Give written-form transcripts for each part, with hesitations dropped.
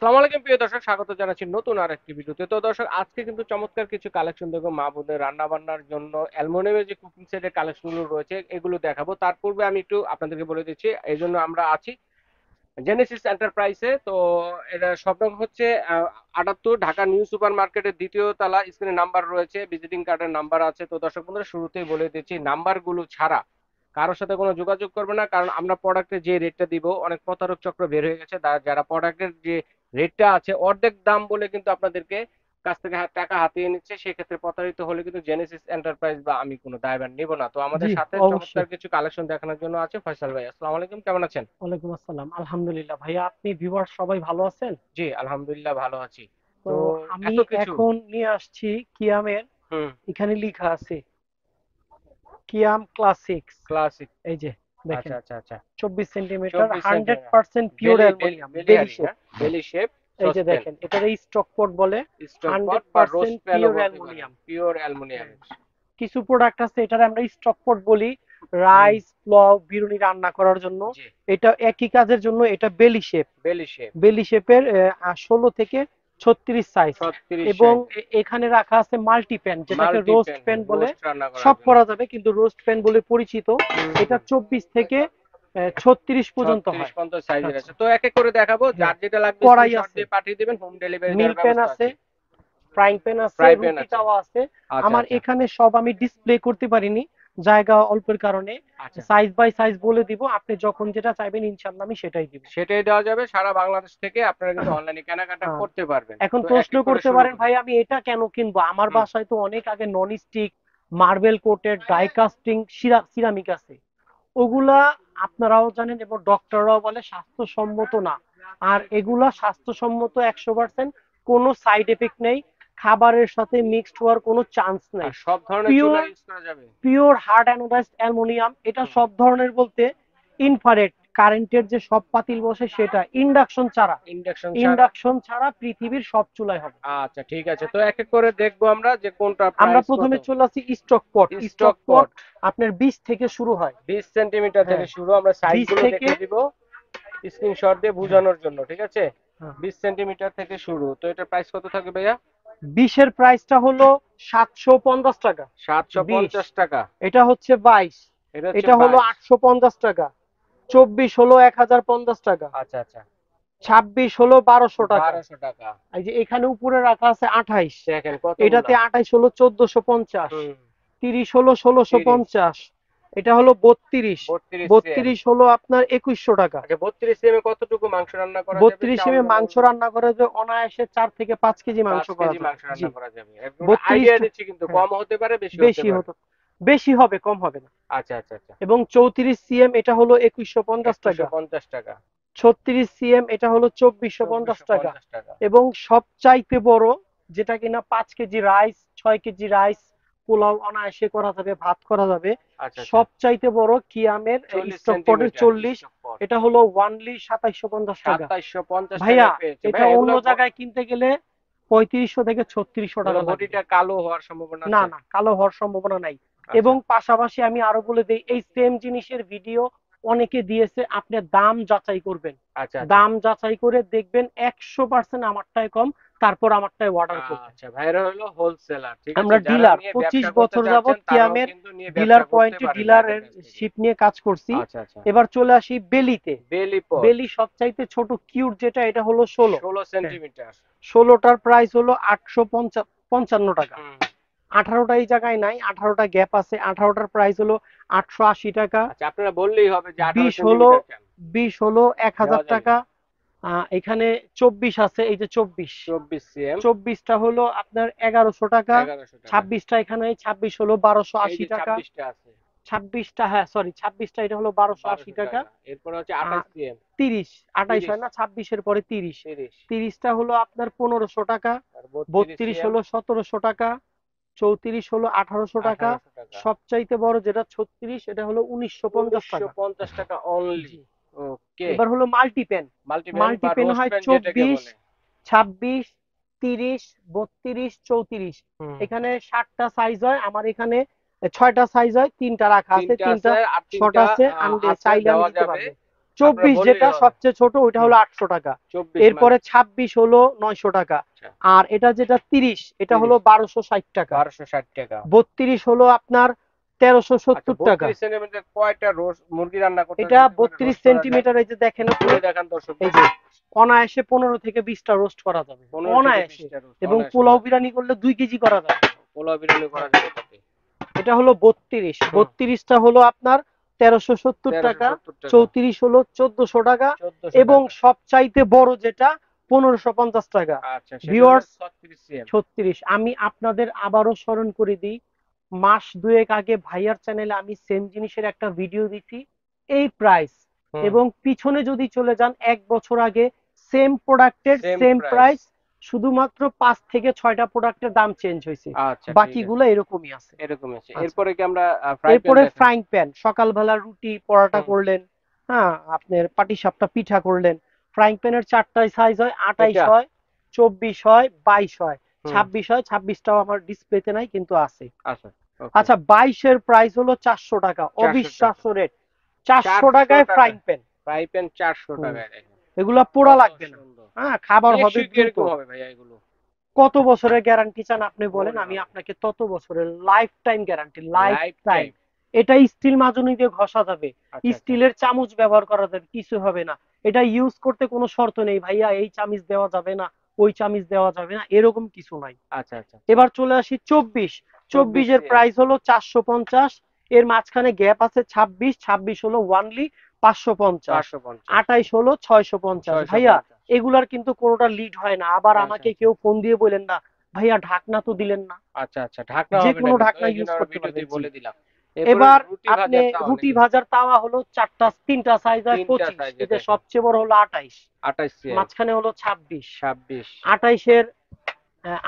আসসালামু আলাইকুম প্রিয় দর্শক, স্বাগত জানাচ্ছি নতুন আরেকটি ভিডিওতে। তো দর্শক, আজকে কিন্তু চমৎকার কিছু কালেকশন দেখবো মা বোনের রান্না বান্নার জন্য অ্যালুমিনিয়ামের যে কুকিং সেটের কালেকশনগুলো রয়েছে এগুলো দেখাবো। তার পূর্বে আমি একটু আপনাদেরকে বলে দিচ্ছি এই জন্য আমরা আছি জেনেসিস এন্টারপ্রাইজে। তো এটা শপ হচ্ছে ৭৮ ঢাকা নিউ সুপার মার্কেটের দ্বিতীয় তলা। স্ক্রিনে নাম্বার রয়েছে, ভিজিটিং কার্ডের নাম্বার আছে। তো দর্শক বন্ধুরা, শুরুতেই বলে দিচ্ছি নাম্বারগুলো ছাড়া কারোর সাথে কোনো যোগাযোগ করবে না, কারণ আমরা প্রোডাক্টের যে রেটটা দিব অনেক প্রতারক চক্র বের হয়ে গেছে। যারা প্রোডাক্টের যে রেটটা আছে অর্ধেক দাম বলে কিন্তু আপনাদেরকে কাছ থেকে টাকা হাতিয়ে নিচ্ছে। সেক্ষেত্রে প্রতারিত হলে কিন্তু জেনেসিস এন্টারপ্রাইজ বা আমি কোনো দায়ভার নিব না। তো জি, আমাদের সাথে চমৎকার অবশ্যই। কিছু কালেকশন দেখানোর জন্য আছে ফয়সাল ভাই। আসসালামু আলাইকুম, কেমন আছেন? ওয়ালাইকুম আসসালাম। আলহামদুলিল্লাহ ভাইয়া, আপনি ভিউয়ার সবাই ভালো আছেন? জি আলহামদুলিল্লাহ ভালো আছি। তো তো আমি এত কিছু। এখন নিয়ে আসছি কিয়ামের। হুম। এখানে লেখা আছে কিয়াম ক্লাসিক্স। ক্লাসিক। এই যে আচ্ছা দেখেন, আচ্ছা আচ্ছা। 24 সেন্টিমিটার, 24 সেন্টিমিটার। 100% পিওর বেলি অ্যালুমিনিয়াম, বেলি বেলিহারি, শেপ। হ্যাঁ, বেলি শেপ এই যে সসপেন। দেখেন, এটার স্টক পোর্ট বলে। স্টক পট বা রোস্ট 100% প্যানও পিওর বলতে পারেন, অ্যালুমিনিয়াম। পিওর অ্যালুমিনিয়ামের। কিছু প্রোডাক্ট আছে এটার আমরা স্টক পোর্ট বলি, হুম। রাইস পোলাও বিরিয়ানি রান্না করার জন্য। জি। এটা একই কাজের জন্য, এটা বেলি শেপ। বেলি শেপ। বেলি শেপের 16 থেকে 36 সাইজ। 36 এবং সাইজের। এখানে রাখা আছে মাল্টি প্যান, যেটাকে মাল্টি রোস্ট প্যান, প্যান বলে। রোস্ট রান্না করার সব জন্য। করা যাবে, কিন্তু রোস্ট প্যান বলে পরিচিত। হুম এটা হুম। 24 থেকে 36 পর্যন্ত 36 হয়। 50 সাইজের আচ্ছা, আছে। তো এক এক করে দেখাবো, হ্যাঁ। যার যেটা লাগবে কড়াই স্ক্রিনশট আছে, দিয়ে পাঠিয়ে দিবেন, হোম ডেলিভারি মিল দেওয়ার প্যান ব্যবস্থা আছে, আছে। ফ্রাইং প্যান আছে, ফ্রাই প্যান রুটি আছে। তাওয়া আছে। আচ্ছা আমার আচ্ছা এখানে সব আমি ডিসপ্লে করতে পারিনি, জায়গা অল্পের কারণে। আচ্ছা। সাইজ বাই সাইজ বলে দিব, আপনি যখন যেটা চাইবেন ইনশাল্লাহ আমি সেটাই দিব। সেটাই দেওয়া যাবে, সারা বাংলাদেশ থেকে আপনারা কিন্তু অনলাইনে কেনাকাটা আহ, করতে পারবেন। এখন তো এক প্রশ্ন এক করে করতে শুরু পারেন, করি। ভাই আমি এটা কেন কিনবো? আমার হুম। বাসায় তো অনেক আগে non stick, marble coated, die casting ceramic আছে। ওগুলা আপনারাও জানেন এবং ডক্টররাও বলে স্বাস্থ্যসম্মত না। আর এগুলা স্বাস্থ্যসম্মত 100%, কোনো সাইড এফেক্ট নেই, খাবারের সাথে মিক্সড হওয়ার কোনো চান্স আর নেই। সব ধরনের চুলা পিওর ইউজ করা যাবে। Pure hard anodised aluminium. এটা হুম। সব ধরনের বলতে ইনফ্রারেড কারেন্টের যে সব পাতিল বসে সেটা, ইন্ডাকশন ছাড়া। ইন্ডাকশন ছাড়া। ইন্ডাকশন ছাড়া পৃথিবীর সব চুলায় হবে। আচ্ছা ঠিক আছে, তো এক এক করে দেখবো আমরা যে কোনটা আমরা প্রাইস কত। প্রথমে চলে আসি স্টক পট। স্টক স্টক পট পট। আপনার 20 থেকে শুরু হয়। 20 সেন্টিমিটার থেকে হ্যাঁ, শুরু, আমরা সাইজ 20 গুলো থেকে। দেখিয়ে দিব স্ক্রিনশট দিয়ে হ্যাঁ, বোঝানোর জন্য, ঠিক আছে। হ্যাঁ। 20 সেন্টিমিটার থেকে শুরু, তো এটার প্রাইস কত থাকবে ভাইয়া? 20-এর প্রাইসটা হলো 750 টাকা। সাতশো 20, পঞ্চাশ টাকা এটা হচ্ছে 22, এটা হচ্ছে এটা হলো 22। 850 টাকা। 24 হলো 1050 টাকা। আচ্ছা আচ্ছা। 26 হলো 1200 টাকা। 1200 টাকা। এই যে এখানে উপরে রাখা আছে 28, দেখেন এটাতে কতগুলা। 28 হলো 1450। হুম। 30 হলো 30। 1650, এটা হলো 32। 32 cm। 32 হলো আপনার 2100 টাকা। আচ্ছা, 32 cm কতটুকু মাংস রান্না করা যাবে 32 চাউল এমএ বলেন মাংস তো? রান্না করা যায় অনায়াসে 4 থেকে 5 কেজি মাংস 5 কেজি করা যাবে। মাংস জি, রান্না করা যাবে, একটু আইডিয়া 32টা। দিচ্ছি, কিন্তু হ্যাঁ, কম হতে পারে বেশি হতে বেশি পারে। হতো, বেশি হবে, কম হবে না। আচ্ছা আচ্ছা আচ্ছা। এবং 34 সিএম, এটা হলো 2150 টাকা। 2150 টাকা। 36 সিএম, এটা হলো 2450 টাকা। 2450 টাকা। এবং সবচাইতে বড়, যেটা কিনা 5 KG rice, 6 KG rice, pulao অনায়াসে করা যাবে, ভাত করা যাবে। আচ্ছা আচ্ছা। সবচাইতে বড় কিয়ামের 40 স্টক পটের সেন্টিমিটার 40, স্টক পট। এটা হলো ওয়ানলি 2750 টাকা। 2750 ভাইয়া, টাকায় পেয়েছে এটা ভাই অন্য এগুলো। জায়গায় কিনতে গেলে 3500 থেকে 3600 টাকা লাগবে। বডিটা কালো হওয়ার সম্ভাবনা না আছে? না, কালো হওয়ার সম্ভাবনা নাই। আচ্ছা এবং পাশাপাশি আমি আরো বলে দিই, এই সেম জিনিসের ভিডিও অনেকে দিয়েছে, আপনি দাম যাচাই করবেন। আচ্ছা আচ্ছা। দাম যাচাই করে দেখবেন 100% আমারটাই কম, তারপর আমারটাই অর্ডার করবেন। আচ্ছা, ভাইরা হলো হোলসেলার, ঠিক আছে, আমরা যারা ডিলার, নিয়ে 25 ব্যবসা করতে বছর যাবত চাচ্ছেন তারাও কিয়ামের কিন্তু নিয়ে ডিলার ব্যবসা করতে পয়েন্টে পারেন ভাইদের ডিলারের কাছ থেকে। শিপ নিয়ে কাজ করছি। আচ্ছা আচ্ছা। এবার চলে আসি বেলিতে। বেলি পট। বেলি সবচাইতে ছোট কিউট যেটা, এটা হলো 16। 16 সেন্টিমিটার। 16টার প্রাইস হলো 855 টাকা। হুম। 18টা এই জায়গায় নাই, 18টা গ্যাপ আছে। 18টার প্রাইস হলো 880 টাকা। আচ্ছা, আপনারা বললেই হবে যে 18 20 হলো সেন্টিমিটার চান। 20 হলো এক দেওয়া হাজার যাবে। টাকা এখানে 24 আছে, এই যে 24। 24 cm। 24টা হলো আপনার 1100 টাকা। 1100 টাকা। 26টা এখানে, 26 হলো এই 1280 যে টাকা। 26টা আছে। 26টা, হ্যাঁ সরি, 26টা এটা হলো 1280 1200 টাকা। টাকা। এরপর হচ্ছে আর 28 cm। 30, 28 30। হয় না, 26-এর পরে 30। 30। 30টা হলো আপনার 1500 টাকা। আর 32 32 cm। হলো 1700 টাকা। 34 হলো 1800 টাকা। 1800 টাকা। সবচাইতে বড় যেটা 36, এটা হলো 1950 টাকা। 1950 টাকা অনলি। জি। ওকে। এবার হলো মাল্টিপেন। মাল্টিপ্যান বা মাল্টিপেন রোস্ট হয় প্যান যেটাকে 24, বলে। 26, 30, 32, 34। হুম। এখানে 7টা সাইজ হয়, আমার এখানে 6টা সাইজ হয়, 3টা রাখা আছে, 3টা 3টা আছে আর শর্ট 3টা আছে, আছে, চাইলে আমি দেওয়া দিতে যাবে। পারবো। 24 বললেই যেটা হবে। সবচেয়ে ছোট ওইটা হুম, হলো 800 টাকা। 24 এরপরে 26 হলো 900 টাকা। আচ্ছা, আর এটা যেটা 30 এটা হলো 30 1260 টাকা। 1260 টাকা। 32 হলো আপনার আচ্ছা, 1370 টাকা। 32 সেন্টিমিটার কয়টা রোস্ট মুরগি রান্না করতে এটা দিতে পারে, 32 রোস্ট করা যায়? সেন্টিমিটার, এই যে দেখেন উপরে, খুলে দেখান এই দর্শকদের। যে অনায়াসে 15 থেকে 20টা রোস্ট করা যাবে 15 থেকে অনায়াসে। 20টা রোস্ট এবং অনায়াসে পোলাও করা যায়। বিরিয়ানি করলে 2 কেজি করা যাবে। পোলাও বিরিয়ানি করা যাবে তাতে। এটা হলো 32, হুম, 32টা হলো আপনার 1370 টাকা। 1370 টাকা। 34 হলো 1400 টাকা। 1400 এবং টাকা। সবচাইতে বড় যেটা 1550 টাকা। আচ্ছা, সেটা হলো ভিউয়ার্স, 36 সিএম। 36 আমি আপনাদের আবারও স্মরণ করে দিই, মাস দুয়েক আগে ভাইয়ার চ্যানেলে আমি সেম জিনিসের একটা ভিডিও দিছি, এই প্রাইস। হুম, এবং পিছনে যদি চলে যান 1 বছর আগে সেম প্রোডাক্টের সেম সেম প্রাইস। প্রাইস, শুধুমাত্র 5 থেকে 6টা প্রোডাক্টের দাম চেঞ্জ হয়েছে, আচ্ছা, ঠিক আছে। বাকিগুলো এরকমই আছে। এরকমই আছে। আচ্ছা, এরপরে কি আমরা ফ্রাই প্যান এরপরে দেখাবো? ফ্রাইং প্যান, সকালবেলা রুটি পরাটা হুম, করলেন, হ্যাঁ আপনার পাটিসাপটা পিঠা করলেন, ফ্রাইং প্যানের 4টাই সাইজ হয়, 28 এটা। হয়, 24 হয়, 22 হয়, হুম, 26 হয়, 26টাও আমার ডিসপ্লেতে নাই কিন্তু আছে। আচ্ছা, ওকে। আচ্ছা, 22-এর প্রাইস হলো 400 টাকা, 400 টাকা। অবিশ্বাস্য রেট। 400 400 টাকায় টাকা ফ্রাইং প্যান। ফ্রাই প্যান 400 হুম, টাকায় দেখেন। এগুলা পোড়া কত লাগবে না, সুন্দর। হ্যাঁ খাবার হবে টেকসই দ্রুত। কিরকম হবে ভাইয়া এগুলো? কত বছরের গ্যারান্টি চান আপনি বলেন, ওরে আমি বাবা! আপনাকে তত বছরের life time guarantee, life life time. Time. এটা স্টিল মাজনি দিয়ে ঘষা যাবে, আচ্ছা, আচ্ছা, স্টিলের চামচ ব্যবহার করা যাবে, কিছু হবে না। এটা ইউজ করতে কোনো শর্ত নেই, ভাইয়া এই চামচ দেওয়া যাবে না, ওই চামচ দেওয়া যাবে না, এরকম কিছু নাই। আচ্ছা, আচ্ছা। এবার চলে আসি 24। 24 24-এর সিএম। প্রাইস হলো 450। এর মাঝখানে গ্যাপ আছে 26, 26 হলো ওয়ানলি 550। 550। 28 হলো 650। ভাইয়া 650। এগুলার কিন্তু কোনোটা লিড হয় না, আবার আচ্ছা, আমাকে আচ্ছা। কেউ ফোন দিয়ে বলেন না ভাইয়া ঢাকনা তো দিলেন না। আচ্ছা, আচ্ছা। ঢাকনা যে হবে না কোনো কিন্তু। ঢাকনা এইজন্য ইউজ আমরা করতে পারবেন, ভিডিওতেই জি। বলে দিলাম। এরপরে এবার রুটি আপনি ভাজার তাওয়া রুটি নাকি? ভাজার তাওয়া হলো 3টা সাইজ হয় ৩ টা 25, সাইজে এটা দেখেন। সবচেয়ে বড় হলো 28, 28 সিএম। মাঝখানে হলো 26। 26। 28-এর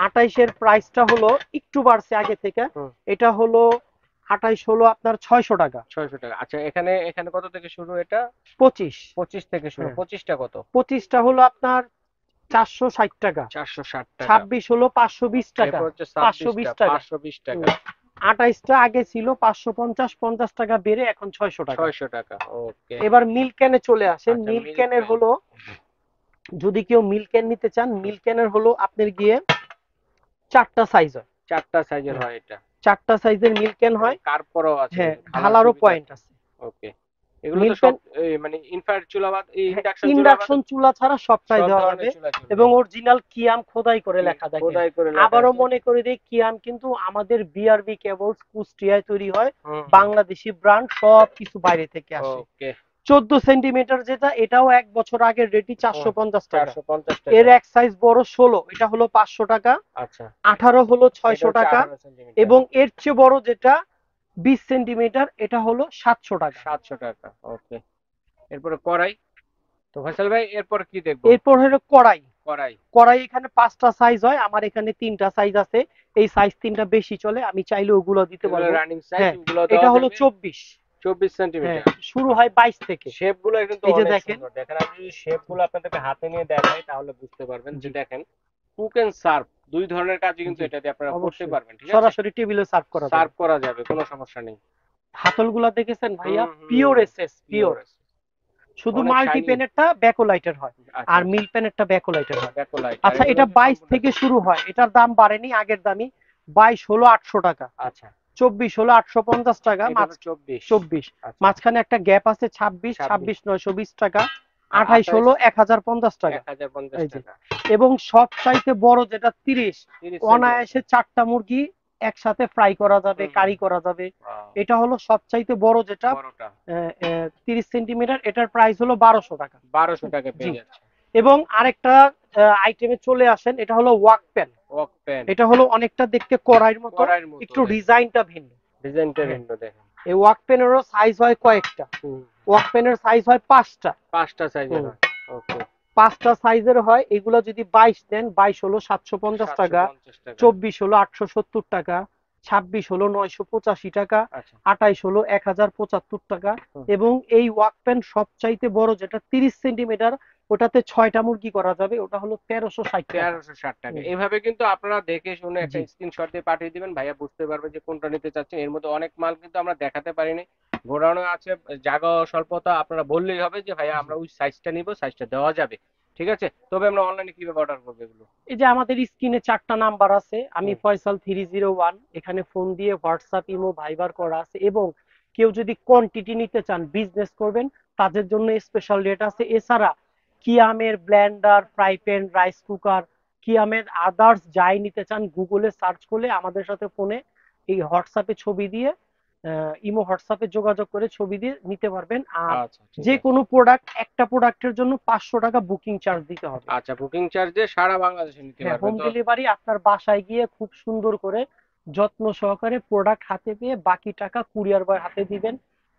28-এর প্রাইসটা হলো একটু বাড়ছে আগে থেকে, হুম, এটা হলো 28 হলো আপনার 600 টাকা। 600 টাকা। আচ্ছা, এখানে এখানে কত থেকে শুরু এটা? 25, 25 থেকে শুরু। হ্যাঁ 25 টা কত? 25টা হলো আপনার 460 টাকা। 460 টাকা। 26 হলো 520 টাকা, এরপর হচ্ছে 26 টা 520 টাকা। 520 টাকা। হুম, 28টা আগে ছিল 550, 50 টাকা বেড়ে এখন 600 টাকা। 600 টাকা। ওকে। এবার মিল্ক ক্যানে চলে আসেন, আচ্ছা, মিল্ক মিল্ক ক্যানের প্যান। হলো, যদি কেউ মিল্ক ক্যান নিতে চান, হুম, মিল্ক ক্যানের হলো আপনার গিয়ে 4টা সাইজ হয়। 4 টা সাইজের হ্যাঁ, হয় এটা। 4টা সাইজের মিল্ক ক্যান এবং হয়। কার্পরও আছে হ্যাঁ, কিন্তু ঢালার ঢালারও সুবিধা পয়েন্ট আছে। আছে। ওকে। এগুলো তো মিল্ক সব প্যান, মানে ইনফ্রারেড চুলা বা হ্যাঁ ইন্ডাকশন চুলা বাদে ইন্ডাকশন চুলা ছাড়া সবটাই সব দেওয়া যাবে। ধরনের চুলা চলবে। এবং অরিজিনাল কিয়াম খোদাই করে লেখা, দেখেন। খোদাই করে লেখা আবারও আছে। মনে করে দিই, কিয়াম কিন্তু আমাদের বিআরবি কেবলস কুষ্টিয়ায় তৈরি হয়, হুম, হুম। বাংলাদেশি ব্র্যান্ড, সব কিছু বাইরে থেকে আসে। ওকে। 14 সেন্টিমিটার যেটা, এটাও 1 বছর আগের রেডি, হুম, 450 টাকা। 450 এর টাকা। এক সাইজ বড় 16, এটা হলো 500 টাকা। আচ্ছা, 18 হলো এটা 600 হচ্ছে টাকা। 18 সেন্টিমিটার। এবং এর চেয়ে বড় যেটা 20 সেন্টিমিটার, এটা হলো 700 টাকা। 700 টাকা। ওকে। এরপরে কড়াই। তো ফয়সাল ভাই এরপর কি দেখবো? এরপর হলো কড়াই। কড়াই। কড়াই এখানে 5টা সাইজ হয়, আমার এখানে 3টা সাইজ আছে। এই সাইজ 3টা বেশি চলে, আমি চাইলে ওগুলো দিতে এগুলো পারবো। রানিং সাইজ, হ্যাঁ, ওগুলো এটা দেওয়া হলো যাবে। 24। 24 হ্যাঁ, সেন্টিমিটার। শুরু হয় 22 থেকে। শেপ গুলো কিন্তু এই যে অনেক দেখেন, সুন্দর। দেখেন, আমি যদি শেপ গুলো আপনাদেরকে হাতে নিয়ে দেখাই তাহলে বুঝতে পারবেন যে জি দেখেন, কুক এন্ড সার্ভ দুই ধরনের কাজই কিন্তু জি, এটা দিয়ে আপনারা করতে অবশ্যই পারবেন। ঠিক আছে? সরাসরি টেবিলে সার্ভ করা যাবে। সার্ভ করা যাবে, কোনো সমস্যা নেই। হাতলগুলা দেখেছেন ভাইয়া, হুম, পিওর হুম। SS, pure. পিওর। শুধু অনেক মাল্টি শাইনি। পেনেরটা ব্যাকোলাইটের হয়, আচ্ছা, আর আচ্ছা। মিল পেনেরটা ব্যাকোলাইটের হয়। ব্যাকলাইট আর আচ্ছা, এগুলো এটা হচ্ছে 22 সম্পূর্ণ থেকে ডিপ। শুরু হয়, এটার দাম বাড়েনি, আগের দামই। 22 হলো 800 টাকা, আচ্ছা, 24 হলো 850 টাকা, এটা হলো 24। 24 আচ্ছা, মাঝখানে একটা গ্যাপ আছে 26, 26। 26 920 টাকা, আর 28 28 হলো 1050 টাকা। 1050 এই যে, টাকা। এবং সব চাইতে বড় যেটা 30, 30 অনায়াসে সেন্টিমিটার। 4টা মুরগি একসাথে ফ্রাই করা যাবে, হুম, হুম। কারি করা যাবে। ওয়াও, এটা হলো সব চাইতে বড় যেটা, বড়টা 30 সেন্টিমিটার, এটার প্রাইস হলো 1200 টাকা। 1200 টাকা জি। পেয়ে যাচ্ছে। এবং আরেকটা আইটেমে চলে আসেন, এটা হলো ওয়াক প্যান। Walk pan. এটা হলো অনেকটা দেখতে কড়াইয়ের মতো, কড়াইয়ের মতো একটু দেখেন। ডিজাইনটা ভিন্ন। ডিজাইনটা হ্যাঁ, ভিন্ন দেখেন। এই ওয়াক প্যানেরও সাইজ হয় কয়েকটা। হুম। ওয়াক প্যানের সাইজ হয় 5টা। 5টা সাইজের হুম, হয়। ওকে। 5টা সাইজের হয়। এগুলো যদি 22 নেন, 22 হলো 750 টাকা, 750 টাকা। 24 হলো 870 টাকা, 26 হলো 985 টাকা, আচ্ছা। 28 হলো 1075 টাকা। হুম। এবং এই ওয়াক প্যান সবচাইতে বড় যেটা 30 সেন্টিমিটার, ওটাতে 6টা মুরগি করা যাবে, ওটা হলো 1360 টাকা। 1360 টাকা। হুম, এভাবে কিন্তু আপনারা দেখে শুনে একটা জি স্ক্রিনশট দিয়ে পাঠিয়ে দিবেন, ভাইয়া বুঝতে পারবে যে কোনটা নিতে চাচ্ছেন। এর মধ্যে অনেক মাল কিন্তু আমরা দেখাতে পারিনি। গোডাউনে আছে, জায়গা স্বল্পতা, আপনারা বললেই হবে যে ভাইয়া আমরা ওই সাইজটা নিব, সাইজটা দেওয়া যাবে। ঠিক আছে, তবে আমরা অনলাইনে কিভাবে অর্ডার করবো এগুলো? এই যে আমাদের স্ক্রিনে 4টা নাম্বার আছে, আমি হুম। ফয়সাল 301, এখানে ফোন দিয়ে হোয়াটসঅ্যাপ, ইমো, ভাইবার করা আছে। এবং কেউ যদি কোয়ান্টিটি নিতে চান, বিজনেস করবেন, তাদের জন্য স্পেশাল রেট আছে। এছাড়া কিয়ামের blender, fry pan, rice cooker, কিয়ামের আদার্স যাই নিতে চান, গুগলে সার্চ করলে আমাদের সাথে ফোনে এই হোয়াটসঅ্যাপে ছবি দিয়ে, ইমো হোয়াটসঅ্যাপে যোগাযোগ করে ছবি দিয়ে নিতে পারবেন। আর আচ্ছা ঠিক যে আছে। কোনো প্রোডাক্ট, একটা প্রোডাক্টের জন্য 500 টাকা বুকিং চার্জ দিতে হবে। আচ্ছা, বুকিং চার্জ দিয়ে সারা বাংলাদেশে নিতে হ্যাঁ, পারবেন হোম তো? ডেলিভারি আপনার বাসায় গিয়ে খুব সুন্দর করে যত্ন সহকারে প্রোডাক্ট হাতে পেয়ে বাকি টাকা কুরিয়ার বয় হাতে দিবেন।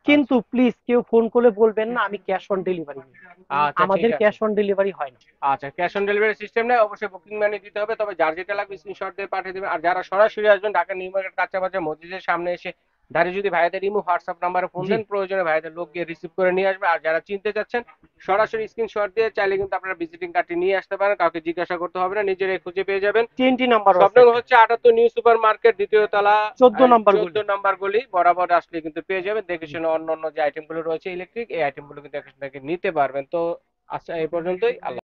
কিন্তু আচ্ছা। প্লিজ কেউ ফোন করে বলবেন না আমি ক্যাশ অন ডেলিভারি নিই। আচ্ছা ঠিক আমাদের আছে। ক্যাশ অন ডেলিভারি হয় না। আচ্ছা, ক্যাশ অন ডেলিভারি সিস্টেম নেই, অবশ্যই বুকিং মানি দিতে হবে। তবে যার যেটা লাগবে স্ক্রিনশট দিয়ে পাঠিয়ে দেবেন। আর যারা সরাসরি আসবেন ঢাকা নিউ মার্কেট কাঁচা বাজার মসজিদের সামনে এসে দাঁড়িয়ে যদি ভাইয়াদের ইমো হোয়াটসঅ্যাপ নাম্বারে ফোন জি, দেন, প্রয়োজনে ভাইয়াদের লোক গিয়ে রিসিভ করে নিয়ে আসবে। আর যারা চিনতে চাচ্ছেন সরাসরি স্ক্রিনশট দিয়ে চাইলে কিন্তু আপনারা ভিজিটিং কার্ডটি নিয়ে আসতে পারেন, কাউকে জিজ্ঞাসা করতে হবে না, নিজেরাই খুঁজে পেয়ে যাবেন। TNT নাম্বারও আছে স্বপ্নগর একটা, হচ্ছে 78 নিউ সুপার মার্কেট, দ্বিতীয় তলা, 14 নম্বর 14 গলি। নম্বর গলি বরাবর আসলে কিন্তু পেয়ে যাবেন। দেখে জি। শুনে অন্য অন্য যে আইটেমগুলো রয়েছে ইলেকট্রিক, এই আইটেমগুলো কিন্তু এখান থেকে নিতে পারবেন। তো আচ্ছা, এই পর্যন্তই। আল্লাহ